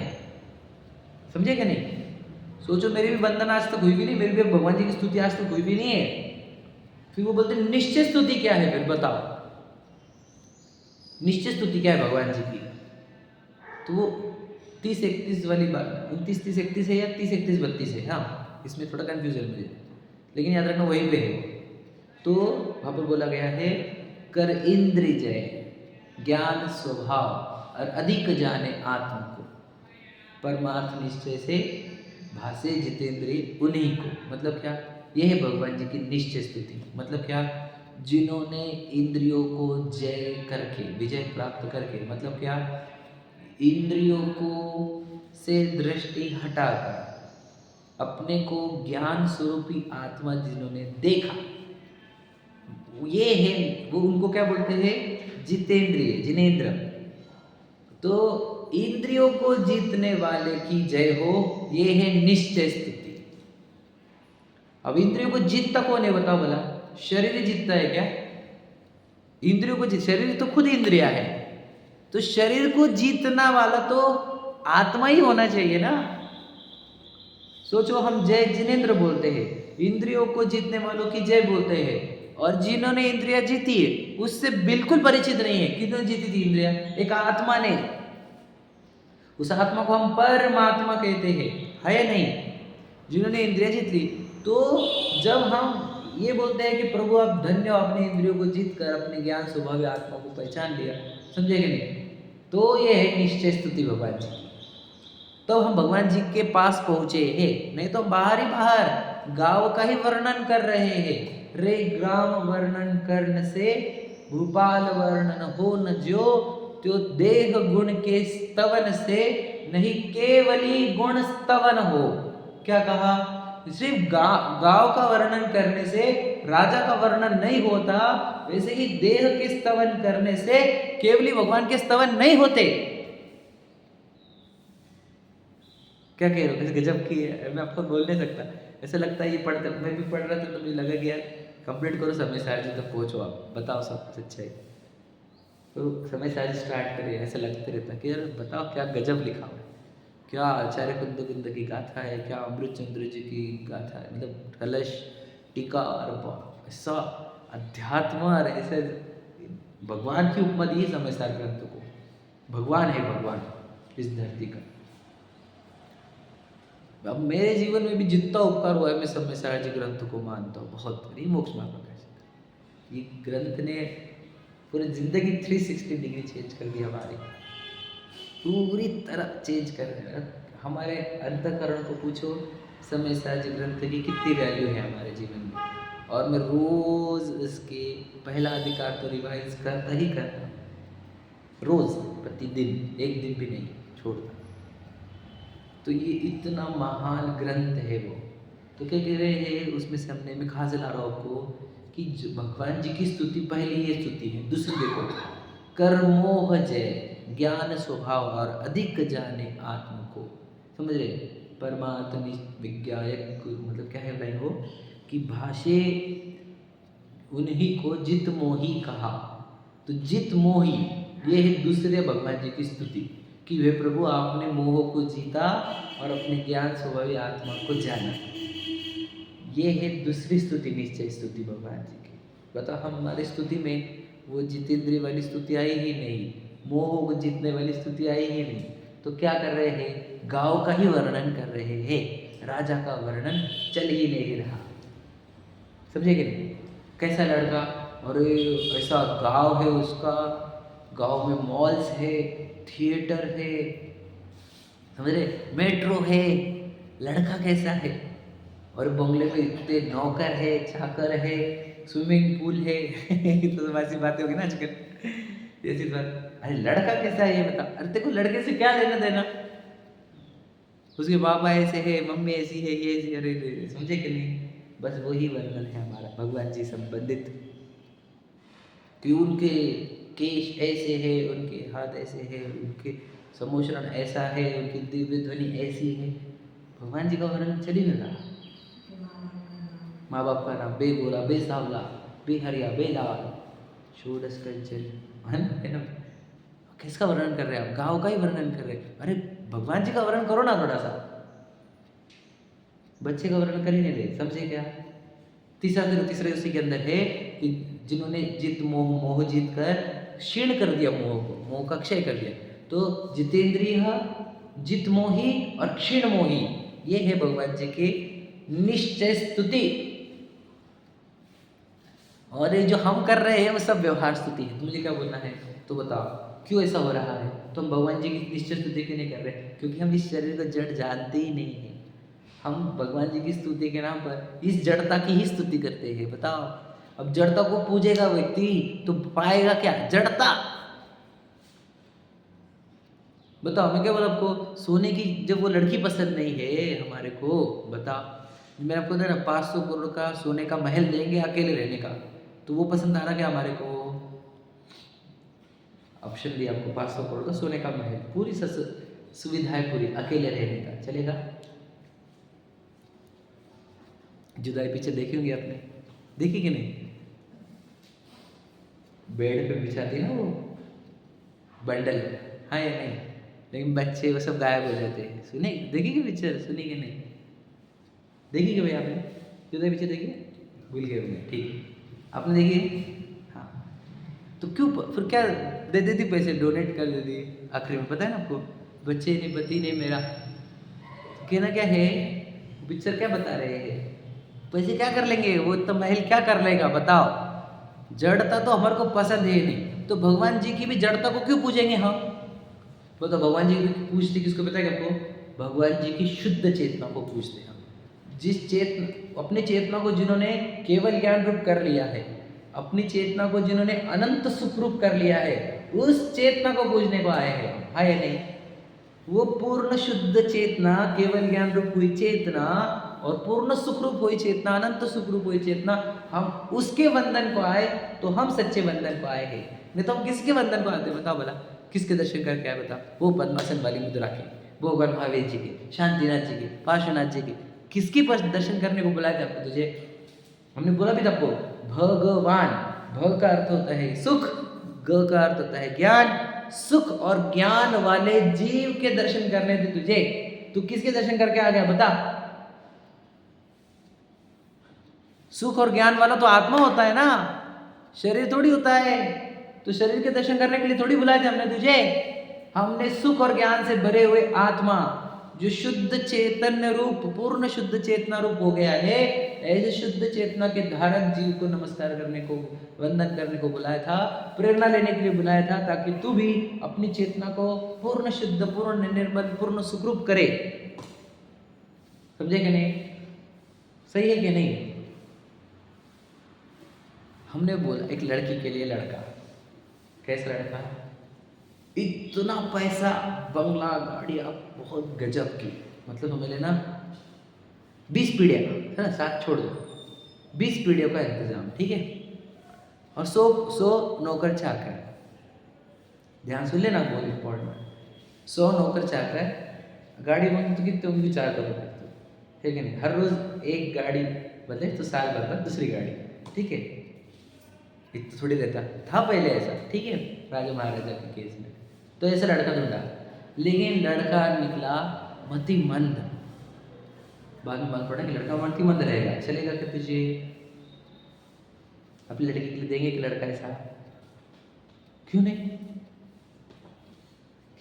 समझे कि नहीं। सोचो, मेरी भी वंदना आज तक हुई भी नहीं, मेरी भी भगवान जी की स्तुति आज तक हुई भी नहीं है, फिर वो बोलते निश्चय स्तुति क्या है, फिर बताओ निश्चय स्तुति क्या है भगवान जी की। तो वो 30-31 वाली बात, 29-30-31 है या 30-31-32 है, हाँ इसमें थोड़ा कंफ्यूजन मुझे, लेकिन याद रखना वहीं पे है। तो वहाँ पर बोला गया है, कर इंद्र जय ज्ञान स्वभाव और अधिक जाने आत्मा को, परमार्थ निश्चय से भाषे जितेंद्रिय उन्हीं को, मतलब क्या, यह है भगवान जी की निश्चय स्तुति, मतलब क्या, जिन्होंने इंद्रियों को जय करके, विजय प्राप्त करके, मतलब क्या, इंद्रियों को से दृष्टि हटाकर अपने को ज्ञान स्वरूपी आत्मा जिन्होंने देखा, ये है वो, उनको क्या बोलते हैं, जितेंद्रिय, जिनेन्द्र। तो इंद्रियों को जीतने वाले की जय हो, ये है निश्चय स्तुति। अब इंद्रियों को जीतता कौन है बताओ भला, शरीर जीतता है क्या, इंद्रियों को शरीर तो खुद इंद्रिया है, तो शरीर को जीतना वाला तो आत्मा ही होना चाहिए ना। सोचो, हम जय जिनेन्द्र बोलते हैं, इंद्रियों को जीतने वालों की जय बोलते हैं, और जिन्होंने इंद्रिया जीती है उससे बिल्कुल परिचित नहीं है। किन्होंने जीती थी इंद्रिया, एक आत्मा ने, उस आत्मा को हम परमात्मा कहते हैं, है या नहीं, जिन्होंने इंद्रिया जीत ली। तो जब हम ये बोलते हैं कि प्रभु आप धन्य हो, अपने इंद्रियों को जीत कर अपने ज्ञान स्वभाव आत्मा को पहचान लिया, समझेंगे नहीं, तो ये है निश्चय स्तुति भगवान जी की। तो हम भगवान जी के पास पहुँचे हैं, नहीं तो बाहर ही बाहर गांव का ही वर्णन कर रहे हैं। रे ग्राम वर्णन कर्ण से भूपाल वर्णन हो न जो, त्यो देह गुण के स्तवन से नहीं केवली गुण स्तवन हो। क्या कहा? सिर्फ गांव का वर्णन करने से राजा का वर्णन नहीं होता, वैसे ही देह के स्तवन करने से केवली भगवान के स्तवन नहीं होते। क्या कह रहे हो? गजब की है, मैं आपको बोल नहीं सकता। ऐसा लगता है ये पढ़ते, मैं भी पढ़ रहा था तो मुझे लगा कि यार कंप्लीट करो, समय सारणी तक पहुंचो, आप बताओ सब कुछ अच्छा है। तो समय सारणी स्टार्ट करिए, ऐसा लगते रहता कि यार बताओ क्या गजब लिखा हुआ है, क्या आचार्य कुंद की गाथा है, क्या अमृत चंद्र जी की गाथा है, मतलब कलश टीका और ऐसा अध्यात्म और ऐसे भगवान की उपमा दी समय सार ग्रंथ को। भगवान है भगवान इस धरती का। अब मेरे जीवन में भी जितना उपकार हुआ है, मैं समय सार जी ग्रंथ को मानता हूँ बहुत। मोक्ष मार्ग का ये ग्रंथ ने पूरी जिंदगी 360 डिग्री चेंज कर दी हमारी, पूरी तरह चेंज कर रहे हैं। हमारे अंतःकरण को पूछो, समय सार जी ग्रंथ की कितनी वैल्यू है हमारे जीवन में, और मैं रोज इसके पहला अधिकार तो रिवाइज करता ही करता, रोज प्रतिदिन, एक दिन भी नहीं छोड़ता। तो ये इतना महान ग्रंथ है वो। तो क्या कह रहे हैं उसमें से, हमने मैं कहाँ से ला रहा हूँ आपको कि भगवान जी की स्तुति, पहली ये स्तुति है। दूसरी देखो, कर्मोह जय ज्ञान स्वभाव और अधिक जाने आत्म को। समझ रहे? परमात्म विज्ञायक, मतलब क्या है लाइन वो कि भाषे उन्हीं को जित मोही कहा। तो जित मोही ये है दूसरे भगवान जी की स्तुति कि वे प्रभु आपने मोह को जीता और अपने ज्ञान स्वभावी आत्मा को जाना। ये है दूसरी स्तुति, निश्चय स्तुति भगवान जी की। बताओ हमारी स्तुति में वो जितेंद्रिय वाली स्तुति आई ही नहीं, मोह को जीतने वाली स्तुति आई ही नहीं। तो क्या कर रहे हैं? गांव का ही वर्णन कर रहे हैं, राजा का वर्णन चल ही नहीं रहा। समझे कि नहीं? कैसा लड़का, अरे ऐसा गांव है उसका, गांव में मॉल्स है, थिएटर है, समझ रहे, मेट्रो है, लड़का कैसा है, और बंगले में इतने नौकर है, चाकर है, स्विमिंग पूल है। तो वैसी बातें होगी ना आजकल, ऐसी बात। अरे लड़का कैसा है ये बता। अरे देखो लड़के से क्या लेना देना, उसके पापा ऐसे है, मम्मी ऐसी है, ये ऐसी, अरे समझे कि नहीं? बस वही वर्णन है हमारा भगवान जी संबंधित, कि उनके केश ऐसे है, उनके हाथ ऐसे है, उनके समोचरण ऐसा है, उनकी दिव्य ध्वनि ऐसी है। भगवान जी का वर्णन चल ही नहीं रहा। माँ बाप का नाम, बे गोरा, बे सावला, बे हरिया, बे लाल, षोडश कंचन, है ना? किसका वर्णन कर रहे हैं आप? गाँव का ही वर्णन कर रहे हैं। अरे भगवान जी का वर्णन करो ना थोड़ा सा। बच्चे का वर्णन कर ही नहीं रहे, समझे क्या? तीसरे उसी के अंदर है कि जिन्होंने जित मोह जीत कर क्षीण कर दिया, मोह का क्षय कर दिया। तो जितेंद्रिय, जित मोही और क्षीण मोही, ये है भगवान जी की निश्चय स्तुति। और ये जो हम कर रहे हैं वो सब व्यवहार स्तुति है। तो मुझे क्या बोलना है? तो बताओ क्यों ऐसा हो रहा है? तो हम भगवान जी की निश्चय स्तुति क्यों नहीं कर रहे? क्योंकि हम इस शरीर को जड़ जानते ही नहीं है। हम भगवान जी की स्तुति के नाम पर इस जड़ता की ही स्तुति करते हैं। बताओ, अब जड़ता को पूजेगा व्यक्ति तो पाएगा क्या? जड़ता। बताओ, मैं क्या बोला आपको, सोने की जब वो लड़की पसंद नहीं है हमारे को, बताओ मैं आपको ना 500 करोड़ का सोने का महल देंगे अकेले रहने का, तो वो पसंद आ रहा क्या हमारे को? ऑप्शन दिया आपको 500 करोड़ का सोने का महल, पूरी सुविधाएं पूरी, अकेले रहने का, चलेगा? जुदाई पीछे देखी होंगी आपने, देखी कि नहीं? बेड पे बिछाती ना वो बंडल, हाँ या नहीं? लेकिन बच्चे वो सब गायब हो जाते हैं। सुने, देखी कि पिक्चर, सुनी कि नहीं? देखी कि भाई आपने जुदाई पीछे देखी? भूल गए होंगे, ठीक है। आपने देखी? हाँ। तो क्यों फिर क्या दे देती, पैसे डोनेट कर देती आखिरी में, पता है ना आपको? बच्चे नहीं, पति नहीं मेरा, कहना क्या है? पिक्चर क्या बता रहे हैं? पैसे क्या कर लेंगे, वो तो महल क्या कर लेगा, बताओ? जड़ता तो हमारे को पसंद है नहीं, तो भगवान जी की भी जड़ता को क्यों पूजेंगे हम? तो भगवान जी की पूजते किसको, पता है आपको? भगवान जी की शुद्ध चेतना को पूजते हम, अपनी चेतना को जिन्होंने केवल ज्ञान रूप कर लिया है, अपनी चेतना को जिन्होंने अनंत सुख रूप कर लिया है, उस चेतना को पूजने को आए हैं, है या नहीं? वो पूर्ण शुद्ध चेतना, केवल ज्ञान रूप हुई चेतना और पूर्ण सुख रूप हुई चेतना, अनंत सुख रूप हुई चेतना, हम उसके वंदन को आए, तो हम सच्चे वंदन को आए हैं। नहीं तो हम किसके वंदन को आते बताओ भला? किसके दर्शन करके आए बताओ? वो पद्मासन वाली मुद्रा के, वो भगवान महावीर जी के, शांतिनाथ जी के, पार्श्वनाथ जी के, किसकी दर्शन करने को बुलाया था आपको? तुझे हमने बोला भी था आपको, भगवान, भ का अर्थ होता है सुख, ग का अर्थ होता है ज्ञान, सुख और ज्ञान वाले जीव के दर्शन करने थे तुझे। तू किसके दर्शन करके आ गया बता? सुख और ज्ञान वाला तो आत्मा होता है ना, शरीर थोड़ी होता है। तो शरीर के दर्शन करने के लिए थोड़ी बुलाए थे हमने तुझे। हमने सुख और ज्ञान से भरे हुए आत्मा, जो शुद्ध चैतन्य रूप, पूर्ण शुद्ध चेतना रूप हो गया है, ऐसे शुद्ध चेतना के धारक जीव को नमस्कार करने को, वंदन करने को बुलाया था, प्रेरणा लेने के लिए बुलाया था, ताकि तू भी अपनी चेतना को पूर्ण शुद्ध, पूर्ण निर्मल, पूर्ण सुखरूप करे। समझे कि नहीं? सही है कि नहीं? हमने बोला एक लड़की के लिए लड़का, कैसा लड़का? इतना पैसा, बंगला, गाड़ियाँ, बहुत गजब की, मतलब हमें लेना 20 पीढ़ियों है ना, साथ छोड़ दो, 20 पीढ़ियों का इंतजाम, ठीक है, और 100 नौकर चाकर। ध्यान सुन लेना, बहुत इंपॉर्टेंट। 100 नौकर चाकर, गाड़ी मांगी तो कितने होंगे? 4 करोड़ तक तो, है कि नहीं? हर रोज एक गाड़ी बदले तो साल भर बाद दूसरी गाड़ी, ठीक है? इतना थोड़ी रहता था पहले ऐसा, ठीक है, राजा महाराजा के केस में। तो ऐसा लड़का ढूंढा, लेकिन लड़का निकला मतिमंद। बाद में मालूम पड़ा कि लड़का मतिमंद रहेगा, चलेगा कि तुझे? अपनी लड़की के लिए देंगे कि लड़का ऐसा? क्यों नहीं?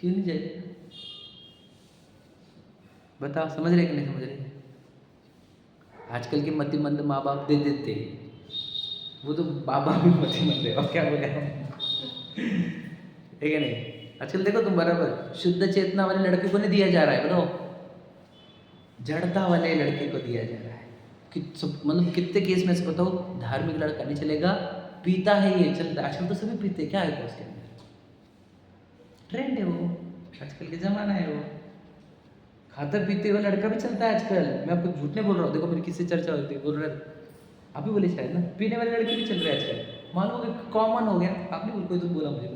क्यों नहीं जाएगा? बताओ, समझ रहे कि नहीं समझ रहे? आजकल के मतिमंद माँ बाप दे देते हैं, वो तो बाबा भी मतिमंद है, और क्या बोले हम? ठीक है नहीं? आजकल देखो तुम बराबर, शुद्ध चेतना वाले लड़के को नहीं दिया जा रहा है, बताओ, जड़ता वाले लड़के को दिया जा रहा है। मतलब कितने केस में से बताओ, धार्मिक लड़का नहीं चलेगा, पीता है ये चलता। आजकल तो सभी पीते, क्या है उसके अंदर? ट्रेंड है वो, आजकल के जमाना है वो। खाता पीते हुए लड़का भी चलता है आजकल। मैं आपको झूठ नहीं बोल रहा हूँ, देखो मेरी किससे चर्चा होती है, बोल रहे आप ही बोले शायद ना, पीने वाले लड़के भी चल रहे हैं आजकल। मालूम हो गया, कॉमन हो गया। आपने बोल, कोई तो बोला मुझे,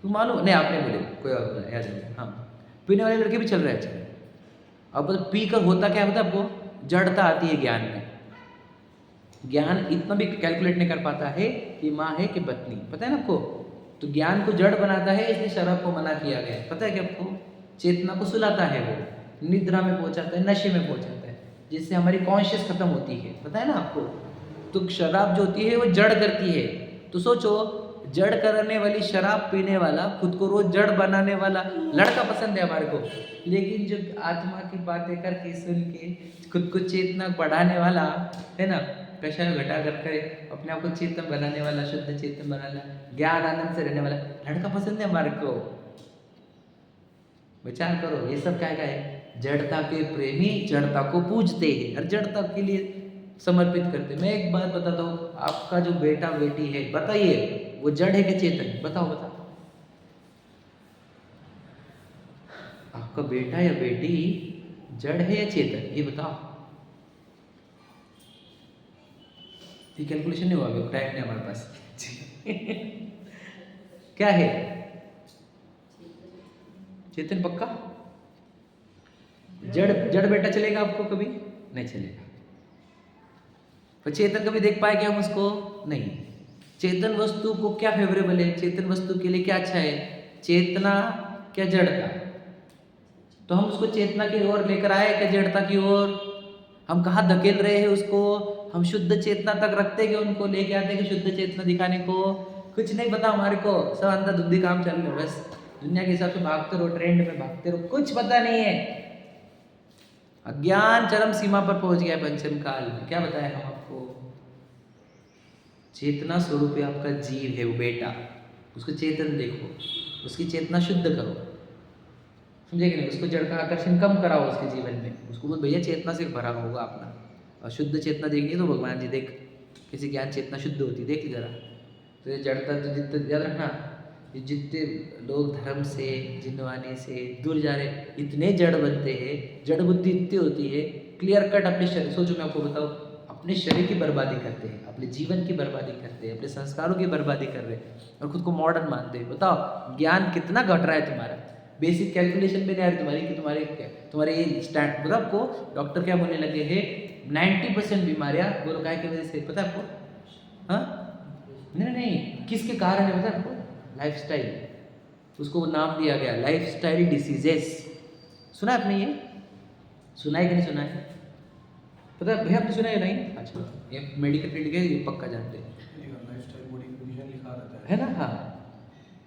तो मालूम नहीं, आपने बोले, कोई और बोला, याद नहीं। हाँ, पीने वाले लड़के भी चल रहे हैं आजकल। अब पी कर होता क्या होता है आपको? जड़ता आती है ज्ञान में। ज्ञान इतना भी कैलकुलेट नहीं कर पाता है कि माँ है कि पत्नी, पता है ना आपको? तो ज्ञान को जड़ बनाता है, इसलिए शराब को मना किया गया है। पता है कि आपको? चेतना को सुलाता है, वो निद्रा में पहुंचाता है, नशे में पहुंचाता है, जिससे हमारी कॉन्शियस खत्म होती है। पता है ना आपको? तो शराब जो होती है वो जड़ करती है। तो सोचो, जड़ करने वाली शराब पीने वाला, खुद को रोज जड़ बनाने वाला लड़का पसंद है हमारे को, लेकिन जो आत्मा की बातें करके सुन के खुद को चेतना बढ़ाने वाला है ना, कषाय घटा करके अपने आप को चेतन बनाने वाला, शुद्ध चेतन बनाने वाला, ज्ञान आनंद से रहने वाला लड़का पसंद है हमारे को। विचार करो, ये सब क्या है? जड़ता के प्रेमी जड़ता को पूजते हैं और जड़ता के लिए समर्पित करते। मैं एक बात बताता हूँ, आपका जो बेटा बेटी है, बताइए वो जड़ है कि चेतन? बताओ बताओ, आपका बेटा या बेटी जड़ है या चेतन? ये बताओ। ये कैलकुलेशन नहीं हुआ, अभी टाइम नहीं हमारे पास। क्या है? चेतन पक्का? जड़ बेटा चलेगा आपको? कभी नहीं चलेगा। तो चेतन कभी देख पाए क्या हम उसको? नहीं। चेतन वस्तु को क्या फेवरेबल है? चेतन वस्तु के लिए क्या अच्छा है? चेतना क्या जड़ता? तो हम उसको चेतना की ओर लेकर आए क्या जड़ता की ओर? हम कहाँ धकेल रहे हैं उसको? हम शुद्ध चेतना तक रखते कि उनको लेके आते कि शुद्ध चेतना दिखाने को? कुछ नहीं पता हमारे को, सब अंधाधुंधी काम चल रहा है, बस दुनिया के हिसाब से भागते रहो, ट्रेंड में भागते रहो, कुछ पता नहीं है। अज्ञान चरम सीमा पर पहुंच गया पंचम काल में। क्या बताया हम आपको? चेतना स्वरूप आपका जीव है वो बेटा, उसको चेतन देखो, उसकी चेतना शुद्ध करो। समझे कि नहीं? उसको जड़ का आकर्षण कम कराओ उसके जीवन में, उसको बोल भैया चेतना से भरा होगा अपना, और शुद्ध चेतना देखनी है तो भगवान जी देख, किसी ज्ञान चेतना शुद्ध होती है, देख जरा। तो ये जड़ता तो जितने याद रखना, ये जितने लोग धर्म से जिनवानी से दूर जा रहे इतने जड़ बनते हैं, जड़ बुद्धि इतनी होती है, क्लियर कट अपने शरीर, सोचो मैं आपको बताऊँ, अपने शरीर की बर्बादी करते हैं, अपने जीवन की बर्बादी करते हैं, अपने संस्कारों की बर्बादी कर रहे हैं और खुद को मॉडर्न मानते हैं। बताओ ज्ञान कितना घट रहा है तुम्हारा, बेसिक कैलकुलेशन में नहीं आ रही तुम्हारी कि तुम्हारे ये स्टैंड, पता आपको डॉक्टर क्या बोलने लगे हैं, 90% बीमारियां बोलो काय की वजह से, पता है आपको? हाँ नहीं, किसके कारण है पता है आपको? लाइफस्टाइल, उसको वो नाम दिया गया लाइफस्टाइल डिसीजेस। सुना है आपने, ये सुना है कि नहीं सुना है? पता है भैया, आपने सुना है नहीं? अच्छा, ये मेडिकल फील्ड के ये पक्का जानते हैं, लाइफस्टाइल बॉडी कंडीशन लिखा रहता है ना? हाँ,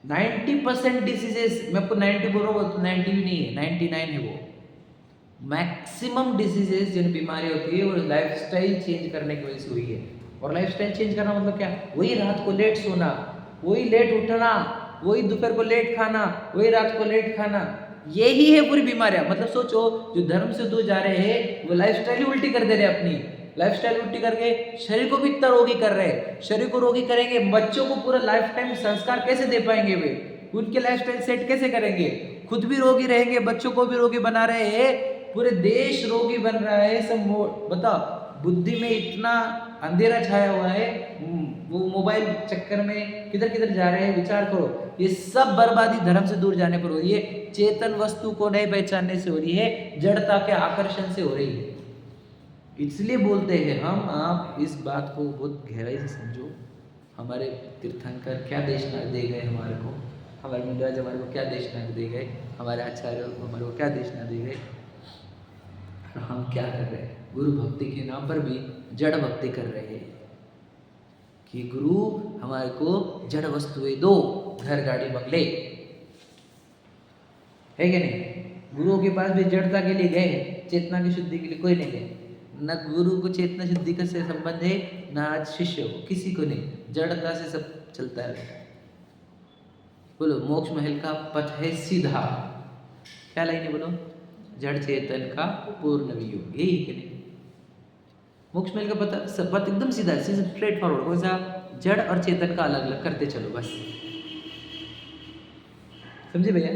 90% डिसीजेस, मैं आपको 90 बोल रहा हूँ तो 90 भी नहीं है, 99 है वो। मैक्सिमम डिसीजेस जिन बीमारी होती है वो लाइफस्टाइल चेंज करने की वजह से हुई है। और लाइफस्टाइल चेंज करना मतलब क्या? वही रात को लेट सोना, वही लेट उठना, वही दोपहर को लेट खाना, वही रात को लेट खाना, यही है पूरी बीमारियां। मतलब सोचो, जो धर्म से दूर जा रहे हैं वो लाइफस्टाइल ही उल्टी कर दे रहे हैं, अपनी लाइफस्टाइल उल्टी करके शरीर को भी इतना रोगी कर रहे हैं। शरीर को रोगी करेंगे, बच्चों को पूरा लाइफ टाइम संस्कार कैसे दे पाएंगे वे? उनके लाइफस्टाइल सेट कैसे करेंगे? खुद भी रोगी रहेंगे, बच्चों को भी रोगी बना रहे हैं, पूरे देश रोगी बन रहा है सब। बताओ, बुद्धि में इतना अंधेरा छाया हुआ है, वो मोबाइल चक्कर में किधर किधर जा रहे हैं, विचार करो। ये सब बर्बादी धर्म से दूर जाने पर हो रही है, चेतन वस्तु को नहीं पहचानने से हो रही है, जड़ता के आकर्षण से हो रही है। इसलिए बोलते हैं हम, आप इस बात को बहुत गहराई से समझो। हमारे तीर्थंकर क्या देशना दे गए हमारे को, हमारे मुंडराज हमारे को क्या देशना दे गए, हमारे आचार्य हमारे को क्या देशना दे गए, हम क्या कर रहे हैं? गुरु भक्ति के नाम पर भी जड़ भक्ति कर रहे हैं कि गुरु हमारे को जड़ वस्तुएं दो, घर गाड़ी बंगले, है कि नहीं? गुरुओं के पास भी जड़ता के लिए गए, चेतना की शुद्धि के लिए कोई नहीं गए। न गुरु को चेतना शुद्धि का से संबंध है, न आज शिष्य को, किसी को नहीं, जड़ता से सब चलता है। बोलो, मोक्ष महल का पथ है सीधा, क्या लाइन है बोलो? जड़ चेतन का पूर्ण वियोग, यही कि नहीं? मोक्ष महल का पथ एकदम सीधा है, स्ट्रेट फॉरवर्ड। कौन सा? जड़ और चेतन का अलग अलग करते चलो, बस। समझे भैया?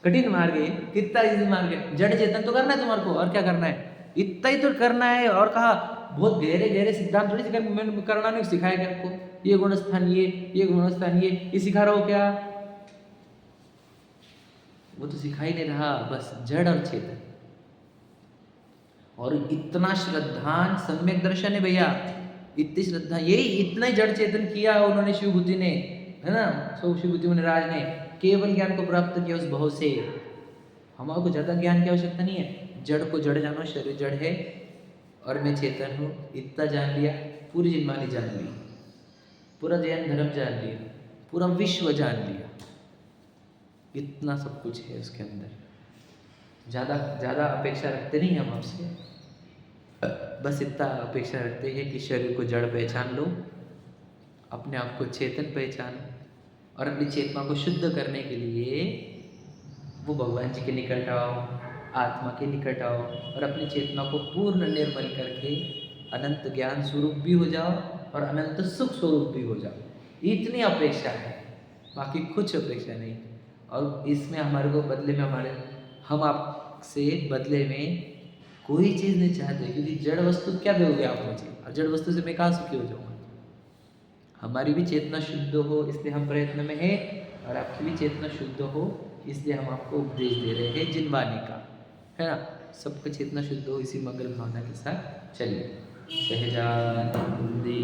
कठिन मार्ग है, कितना इजी मार्ग है। जड़ चेतन तो करना है तुम्हारे को, और क्या करना है? इतना ही तो करना है। और कहा बहुत गहरे गहरे सिद्धांत थोड़ी सिखाया, मैंने करना नहीं सिखाया क्या आपको? ये गुणस्थान ये गुणस्थान ये सिखा रहा हो क्या? वो तो सिखा ही नहीं रहा, बस जड़ और चेतन। और इतना श्रद्धान सम्यक दर्शन है भैया, इतनी श्रद्धा, यही इतना ही जड़ चेतन किया उन्होंने शिवबुद्धि ने, है ना? शिवबुद्धि मुनिराज ने केवल ज्ञान को प्राप्त किया उस भाव से। हमारे को ज्यादा ज्ञान की आवश्यकता नहीं है, जड़ को जड़ जानो, शरीर जड़ है और मैं चेतन हूँ, इतना जान लिया, पूरी जिंदगानी जान ली, पूरा जैन धर्म जान लिया, पूरा विश्व जान लिया, इतना सब कुछ है उसके अंदर। ज़्यादा अपेक्षा रखते नहीं हम आपसे, बस इतना अपेक्षा रखते हैं कि शरीर को जड़ पहचान लो, अपने आप को चेतन पहचानो, और अपनी चेतना को शुद्ध करने के लिए वो भगवान जी के निकट आओ, आत्मा के निकट आओ, और अपनी चेतना को पूर्ण निर्मल करके अनंत ज्ञान स्वरूप भी हो जाओ और अनंत सुख स्वरूप भी हो जाओ। इतनी अपेक्षा है, बाकी कुछ अपेक्षा नहीं। और इसमें हमारे को बदले में हम आपसे बदले में कोई चीज़ नहीं चाहते, क्योंकि जड़ वस्तु क्या दोगे आप मुझे, और जड़ वस्तु से मैं कहाँ सुखी हो जाऊँगा? हमारी भी चेतना शुद्ध हो, इसलिए हम प्रयत्न में हैं, और आपकी भी चेतना शुद्ध हो, इसलिए हम आपको उपदेश दे रहे हैं जिनवानी का, है ना? सबका चेतना शुद्ध हो, इसी मंगल भावना के साथ चलिए। सहजानंदी